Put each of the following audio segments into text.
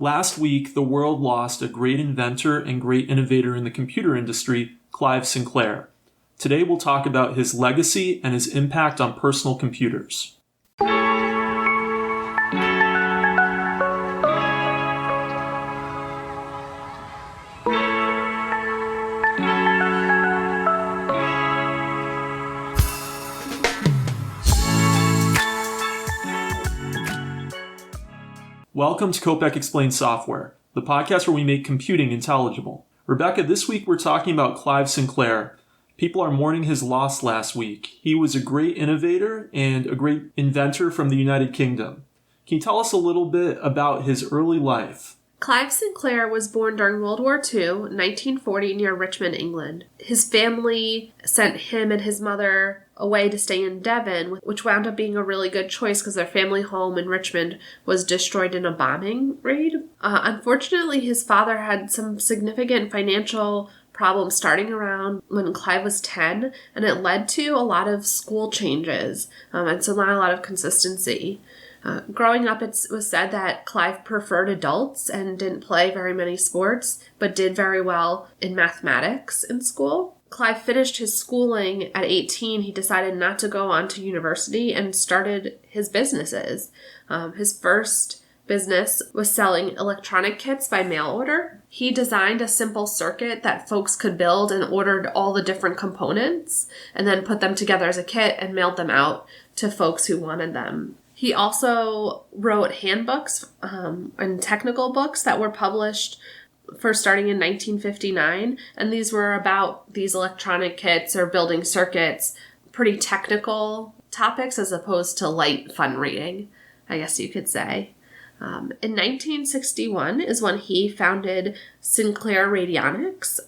Last week, the world lost a great inventor and great innovator in the computer industry, Clive Sinclair. Today we'll talk about his legacy and his impact on personal computers. Welcome to Kopek Explains Software, the podcast where we make computing intelligible. Rebecca, this week we're talking about Clive Sinclair. People are mourning his loss last week. He was a great innovator and a great inventor from the United Kingdom. Can you tell us a little bit about his early life? Clive Sinclair was born during World War II, 1940, near Richmond, England. His family sent him and his mother away to stay in Devon, which wound up being a really good choice because their family home in Richmond was destroyed in a bombing raid. Unfortunately, his father had some significant financial problems starting around when Clive was 10, and it led to a lot of school changes, and so not a lot of consistency. Growing up, it was said that Clive preferred adults and didn't play very many sports, but did very well in mathematics in school. Clive finished his schooling at 18. He decided not to go on to university and started his businesses. His first business was selling electronic kits by mail order. He designed a simple circuit that folks could build and ordered all the different components and then put them together as a kit and mailed them out to folks who wanted them. He also wrote handbooks and technical books that were published first starting in 1959, and these were about these electronic kits or building circuits, pretty technical topics as opposed to light fun reading, I guess you could say. In 1961 is when he founded Sinclair Radionics,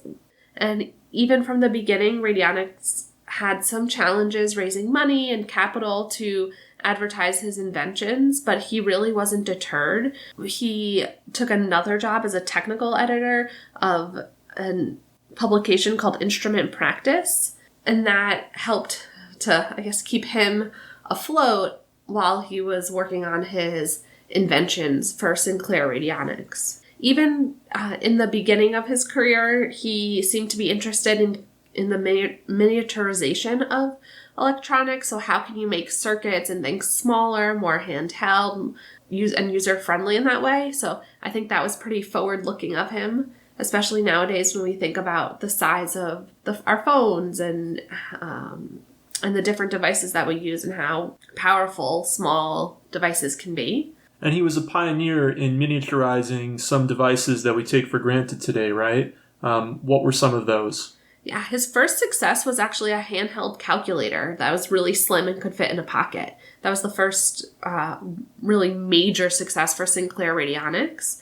and even from the beginning, Radionics had some challenges raising money and capital to advertise his inventions, but he really wasn't deterred. He took another job as a technical editor of a publication called Instrument Practice, and that helped to, keep him afloat while he was working on his inventions for Sinclair Radionics. Even in the beginning of his career, he seemed to be interested in the miniaturization of electronics. So how can you make circuits and things smaller, more handheld, and user-friendly in that way? So I think that was pretty forward-looking of him, especially nowadays when we think about the size of our phones and the different devices that we use and how powerful small devices can be. And he was a pioneer in miniaturizing some devices that we take for granted today, right? What were some of those? Yeah, his first success was actually a handheld calculator that was really slim and could fit in a pocket. That was the first really major success for Sinclair Radionics.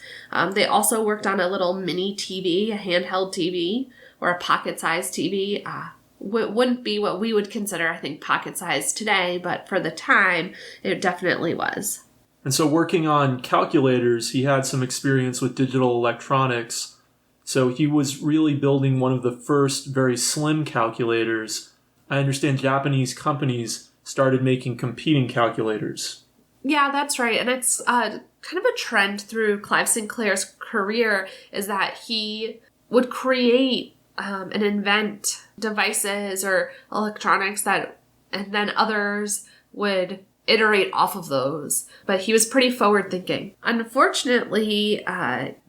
They also worked on a little mini TV, a handheld TV, or a pocket-sized TV. Wouldn't be what we would consider, I think, pocket-sized today, but for the time, it definitely was. And so working on calculators, he had some experience with digital electronics. So he was really building one of the first very slim calculators. I understand Japanese companies started making competing calculators. Yeah, that's right. And it's kind of a trend through Clive Sinclair's career is that he would create and invent devices or electronics and then others would iterate off of those. But he was pretty forward-thinking. Unfortunately,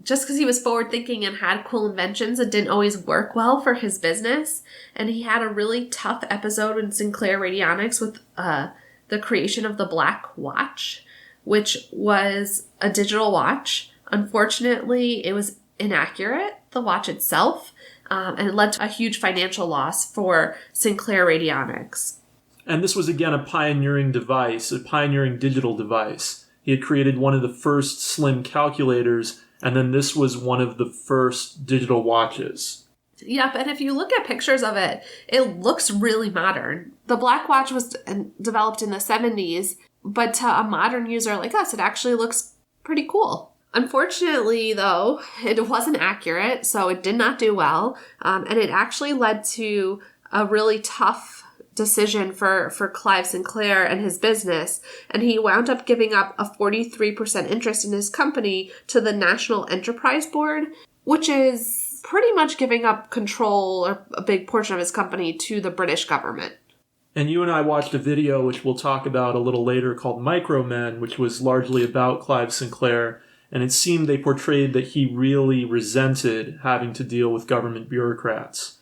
just because he was forward-thinking and had cool inventions, it didn't always work well for his business. And he had a really tough episode in Sinclair Radionics with the creation of the Black Watch, which was a digital watch. Unfortunately, it was inaccurate, the watch itself, and it led to a huge financial loss for Sinclair Radionics. And this was, again, a pioneering device, a pioneering digital device. He had created one of the first slim calculators, and then this was one of the first digital watches. Yep, and if you look at pictures of it, it looks really modern. The Black Watch was developed in the 70s, but to a modern user like us, it actually looks pretty cool. Unfortunately, though, it wasn't accurate, so it did not do well, and it actually led to a really tough decision for Clive Sinclair and his business, and he wound up giving up a 43% interest in his company to the National Enterprise Board, which is pretty much giving up control or a big portion of his company to the British government. And you and I watched a video, which we'll talk about a little later, called Micromen, which was largely about Clive Sinclair, and it seemed they portrayed that he really resented having to deal with government bureaucrats.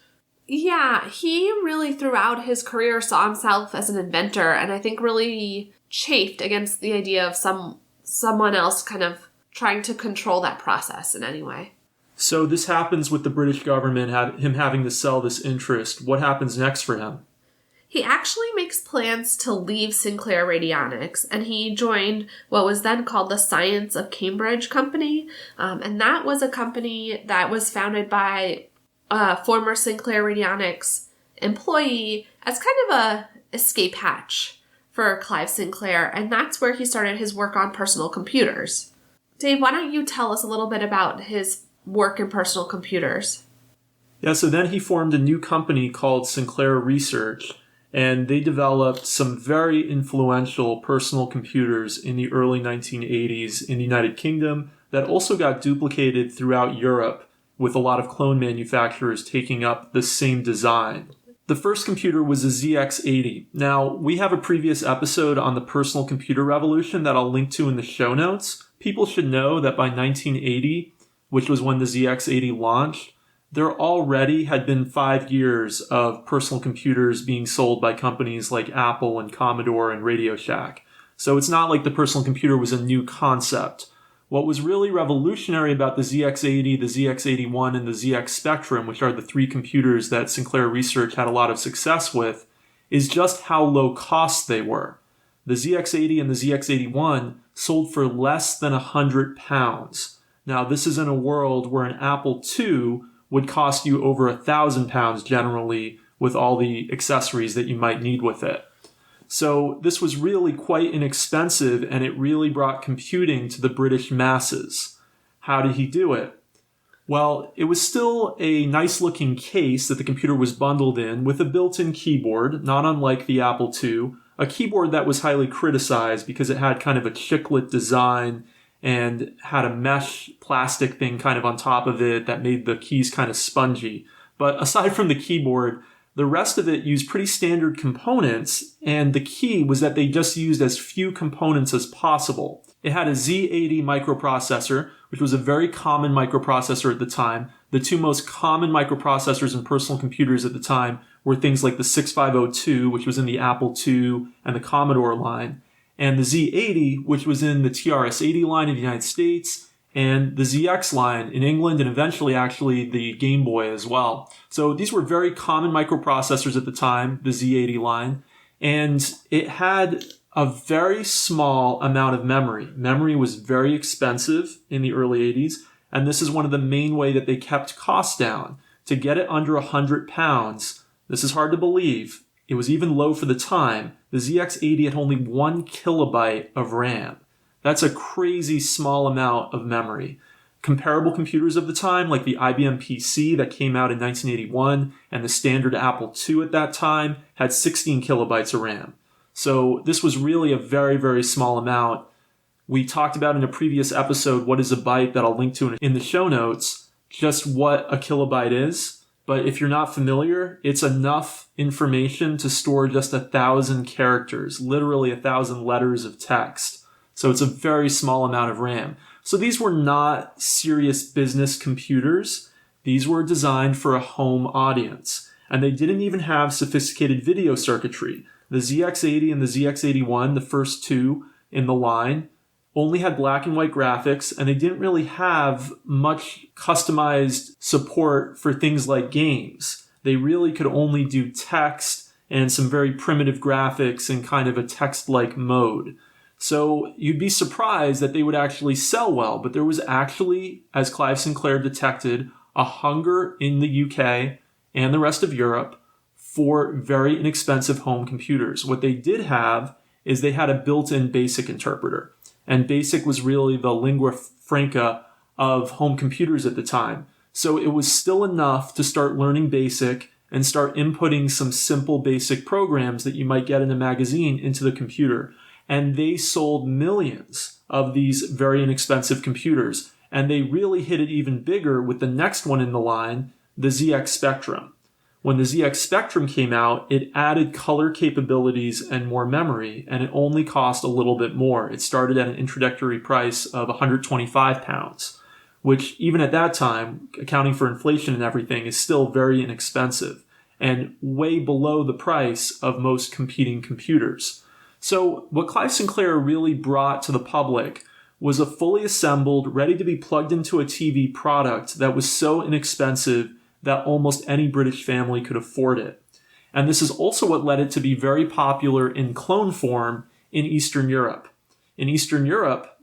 Yeah, he really throughout his career saw himself as an inventor, and I think really chafed against the idea of someone else kind of trying to control that process in any way. So this happens with the British government, him having to sell this interest. What happens next for him? He actually makes plans to leave Sinclair Radionics, and he joined what was then called the Science of Cambridge Company, and that was a company that was founded by a former Sinclair Radionics employee as kind of a escape hatch for Clive Sinclair, and that's where he started his work on personal computers. Dave, why don't you tell us a little bit about his work in personal computers? Yeah, so then he formed a new company called Sinclair Research, and they developed some very influential personal computers in the early 1980s in the United Kingdom that also got duplicated throughout Europe, with a lot of clone manufacturers taking up the same design. The first computer was a ZX80. Now, we have a previous episode on the personal computer revolution that I'll link to in the show notes. People should know that by 1980, which was when the ZX80 launched, there already had been 5 years of personal computers being sold by companies like Apple and Commodore and Radio Shack. So it's not like the personal computer was a new concept. What was really revolutionary about the ZX80, the ZX81, and the ZX Spectrum, which are the 3 computers that Sinclair Research had a lot of success with, is just how low cost they were. The ZX80 and the ZX81 sold for less than £100. Now, this is in a world where an Apple II would cost you over £1,000 generally, with all the accessories that you might need with it. So this was really quite inexpensive, and it really brought computing to the British masses. How did he do it? Well, it was still a nice-looking case that the computer was bundled in with a built-in keyboard, not unlike the Apple II, a keyboard that was highly criticized because it had kind of a chiclet design and had a mesh plastic thing kind of on top of it that made the keys kind of spongy. But aside from the keyboard, the rest of it used pretty standard components, and the key was that they just used as few components as possible. It had a Z80 microprocessor, which was a very common microprocessor at the time. The 2 most common microprocessors in personal computers at the time were things like the 6502, which was in the Apple II and the Commodore line, and the Z80, which was in the TRS-80 line in the United States, and the ZX line in England, and eventually actually the Game Boy as well. So these were very common microprocessors at the time, the Z80 line, and it had a very small amount of memory. Memory was very expensive in the early 80s, and this is one of the main way that they kept costs down. To get it under £100, this is hard to believe, it was even low for the time, the ZX80 had only 1 kilobyte of RAM. That's a crazy small amount of memory. Comparable computers of the time, like the IBM PC that came out in 1981 and the standard Apple II at that time, had 16 kilobytes of RAM. So this was really a very, very small amount. We talked about in a previous episode what is a byte that I'll link to in the show notes, just what a kilobyte is. But if you're not familiar, it's enough information to store just 1,000 characters, literally 1,000 letters of text. So it's a very small amount of RAM. So these were not serious business computers. These were designed for a home audience. And they didn't even have sophisticated video circuitry. The ZX80 and the ZX81, the first 2 in the line, only had black and white graphics, and they didn't really have much customized support for things like games. They really could only do text and some very primitive graphics in kind of a text-like mode. So you'd be surprised that they would actually sell well, but there was actually, as Clive Sinclair detected, a hunger in the UK and the rest of Europe for very inexpensive home computers. What they did have is they had a built-in BASIC interpreter. And BASIC was really the lingua franca of home computers at the time. So it was still enough to start learning BASIC and start inputting some simple basic programs that you might get in a magazine into the computer. And they sold millions of these very inexpensive computers. And they really hit it even bigger with the next one in the line, the ZX Spectrum. When the ZX Spectrum came out, it added color capabilities and more memory, and it only cost a little bit more. It started at an introductory price of £125, which even at that time, accounting for inflation and everything, is still very inexpensive and way below the price of most competing computers. So what Clive Sinclair really brought to the public was a fully assembled, ready to be plugged into a TV product that was so inexpensive that almost any British family could afford it. And this is also what led it to be very popular in clone form in Eastern Europe. In Eastern Europe,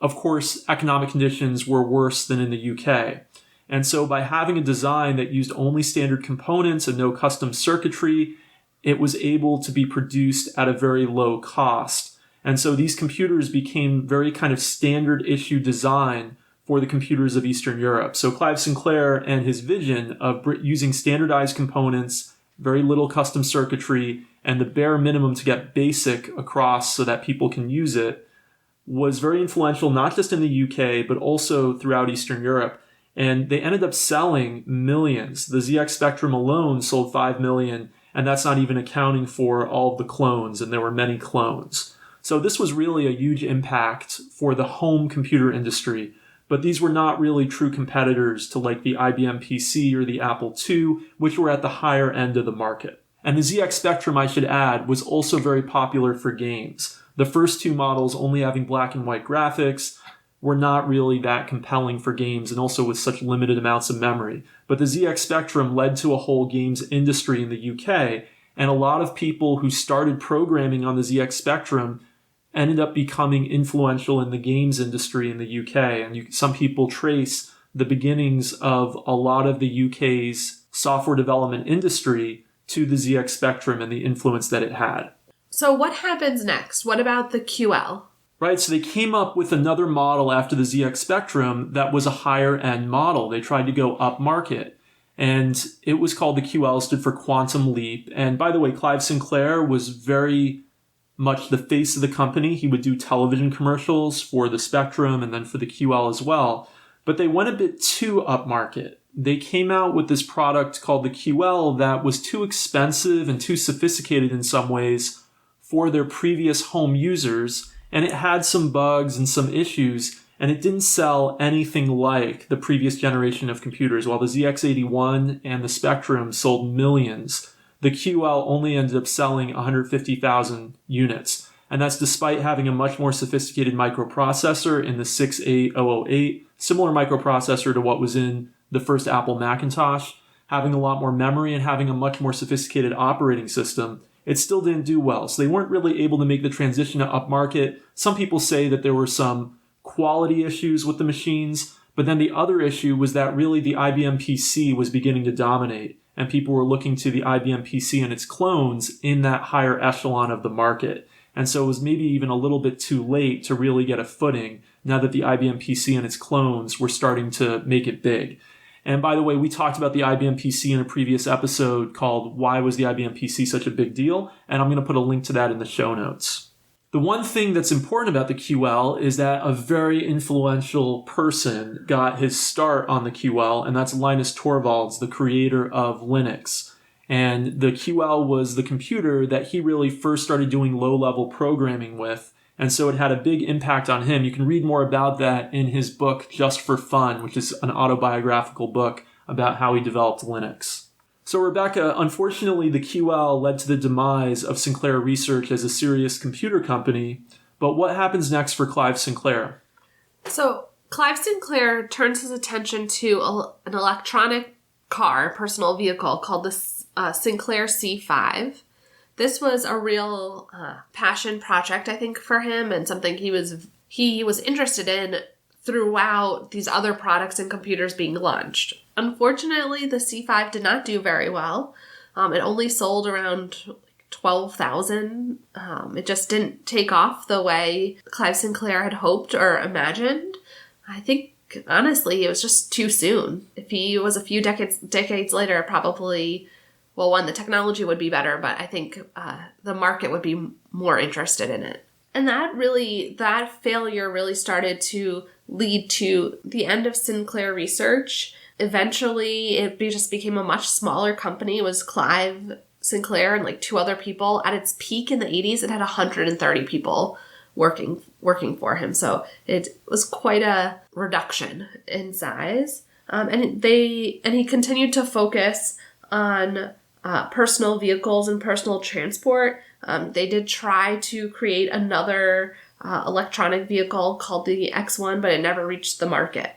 of course, economic conditions were worse than in the UK. And so by having a design that used only standard components and no custom circuitry, it was able to be produced at a very low cost. And so these computers became very kind of standard issue design for the computers of Eastern Europe. So Clive Sinclair and his vision of using standardized components, very little custom circuitry, and the bare minimum to get basic across so that people can use it was very influential, not just in the UK, but also throughout Eastern Europe. And they ended up selling millions. The ZX Spectrum alone sold 5 million, and that's not even accounting for all of the clones, and there were many clones. So this was really a huge impact for the home computer industry. But these were not really true competitors to like the IBM PC or the Apple II, which were at the higher end of the market. And the ZX Spectrum, I should add, was also very popular for games. The first two models, only having black and white graphics, were not really that compelling for games and also with such limited amounts of memory. But the ZX Spectrum led to a whole games industry in the UK, and a lot of people who started programming on the ZX Spectrum ended up becoming influential in the games industry in the UK. And some people trace the beginnings of a lot of the UK's software development industry to the ZX Spectrum and the influence that it had. So what happens next? What about the QL? Right, so they came up with another model after the ZX Spectrum that was a higher end model. They tried to go up market. And it was called the QL, stood for Quantum Leap. And by the way, Clive Sinclair was very much the face of the company. He would do television commercials for the Spectrum and then for the QL as well. But they went a bit too upmarket. They came out with this product called the QL that was too expensive and too sophisticated in some ways for their previous home users. And it had some bugs and some issues, and it didn't sell anything like the previous generation of computers. While the ZX81 and the Spectrum sold millions, the QL only ended up selling 150,000 units. And that's despite having a much more sophisticated microprocessor in the 68008, similar microprocessor to what was in the first Apple Macintosh, having a lot more memory and having a much more sophisticated operating system. It still didn't do well. So they weren't really able to make the transition to upmarket. Some people say that there were some quality issues with the machines, but then the other issue was that really the IBM PC was beginning to dominate, and people were looking to the IBM PC and its clones in that higher echelon of the market. And so it was maybe even a little bit too late to really get a footing now that the IBM PC and its clones were starting to make it big. And by the way, we talked about the IBM PC in a previous episode called Why Was the IBM PC Such a Big Deal? And I'm going to put a link to that in the show notes. The one thing that's important about the QL is that a very influential person got his start on the QL, and that's Linus Torvalds, the creator of Linux. And the QL was the computer that he really first started doing low-level programming with, and so it had a big impact on him. You can read more about that in his book, Just for Fun, which is an autobiographical book about how he developed Linux. So Rebecca, unfortunately, the QL led to the demise of Sinclair Research as a serious computer company. But what happens next for Clive Sinclair? So Clive Sinclair turns his attention to an electronic car, personal vehicle, called the Sinclair C5. This was a real passion project, I think, for him, and something he was interested in throughout these other products and computers being launched. Unfortunately, the C5 did not do very well. It only sold around 12,000. It just didn't take off the way Clive Sinclair had hoped or imagined. I think, honestly, it was just too soon. If he was a few decades later, probably well, one, the technology would be better, but I think the market would be more interested in it. And that failure really started to lead to the end of Sinclair Research. Eventually, it just became a much smaller company. It was Clive Sinclair and like 2 other people. At its peak in the 80s, it had 130 people working for him. So it was quite a reduction in size. And he continued to focus on personal vehicles and personal transport. They did try to create another electronic vehicle called the X1, but it never reached the market.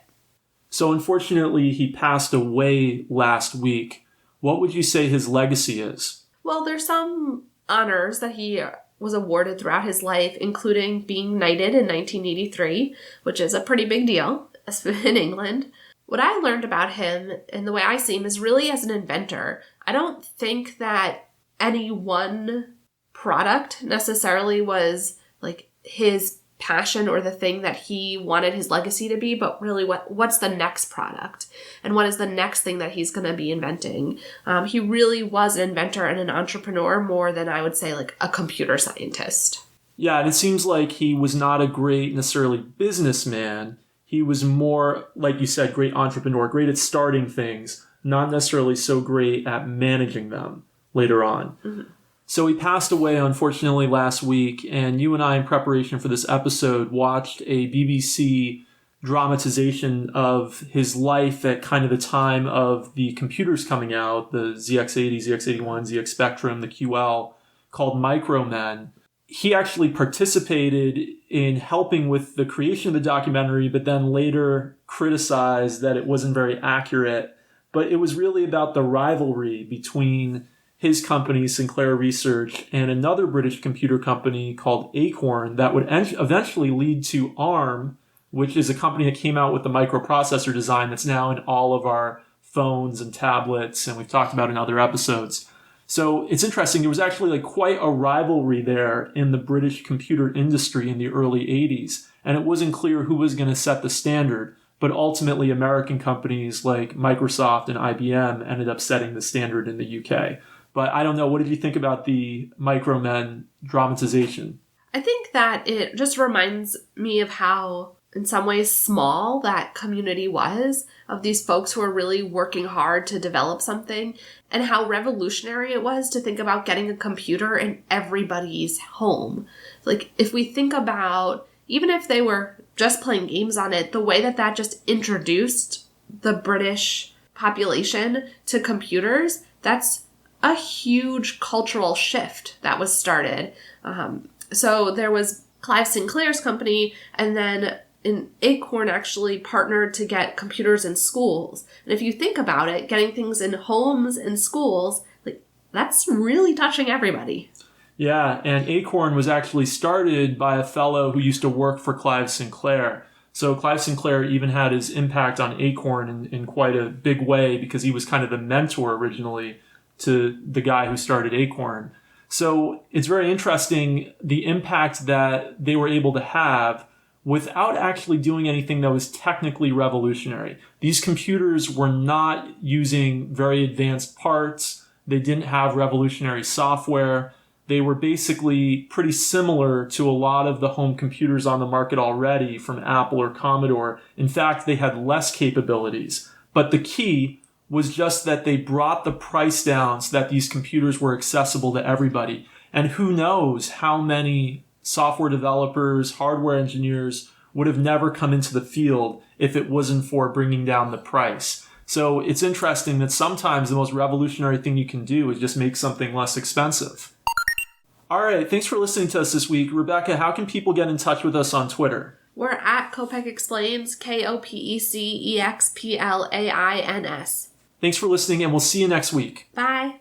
So unfortunately, he passed away last week. What would you say his legacy is? Well, there's some honors that he was awarded throughout his life, including being knighted in 1983, which is a pretty big deal in England. What I learned about him and the way I see him is really as an inventor. I don't think that any one product necessarily was like his passion or the thing that he wanted his legacy to be, but really what's the next product and what is the next thing that he's going to be inventing. He really was an inventor and an entrepreneur more than I would say like a computer scientist. Yeah, and it seems like he was not a great necessarily businessman. He was more, like you said, great entrepreneur, great at starting things, not necessarily so great at managing them later on. Mm-hmm. So he passed away, unfortunately, last week, and you and I, in preparation for this episode, watched a BBC dramatization of his life at kind of the time of the computers coming out, the ZX80, ZX81, ZX Spectrum, the QL, called Micromen. He actually participated in helping with the creation of the documentary, but then later criticized that it wasn't very accurate. But it was really about the rivalry between his company, Sinclair Research, and another British computer company called Acorn that would eventually lead to ARM, which is a company that came out with the microprocessor design that's now in all of our phones and tablets, and we've talked about in other episodes. So it's interesting. There was actually like quite a rivalry there in the British computer industry in the early 80s, and it wasn't clear who was going to set the standard, but ultimately American companies like Microsoft and IBM ended up setting the standard in the UK. But I don't know, what did you think about the Micromen dramatization? I think that it just reminds me of how, in some ways, small that community was, of these folks who are really working hard to develop something, and how revolutionary it was to think about getting a computer in everybody's home. Like, if we think about, even if they were just playing games on it, the way that that just introduced the British population to computers, that's a huge cultural shift that was started. So there was Clive Sinclair's company, and then Acorn actually partnered to get computers in schools. And if you think about it, getting things in homes and schools, like that's really touching everybody. Yeah, and Acorn was actually started by a fellow who used to work for Clive Sinclair. So Clive Sinclair even had his impact on Acorn in quite a big way because he was kind of the mentor originally to the guy who started Acorn. So it's very interesting the impact that they were able to have without actually doing anything that was technically revolutionary. These computers were not using very advanced parts. They didn't have revolutionary software. They were basically pretty similar to a lot of the home computers on the market already from Apple or Commodore. In fact, they had less capabilities. But the key was just that they brought the price down so that these computers were accessible to everybody. And who knows how many software developers, hardware engineers would have never come into the field if it wasn't for bringing down the price. So it's interesting that sometimes the most revolutionary thing you can do is just make something less expensive. All right, thanks for listening to us this week. Rebecca, how can people get in touch with us on Twitter? We're at Kopec Explains, KOPECEXPLAINS. Thanks for listening, and we'll see you next week. Bye.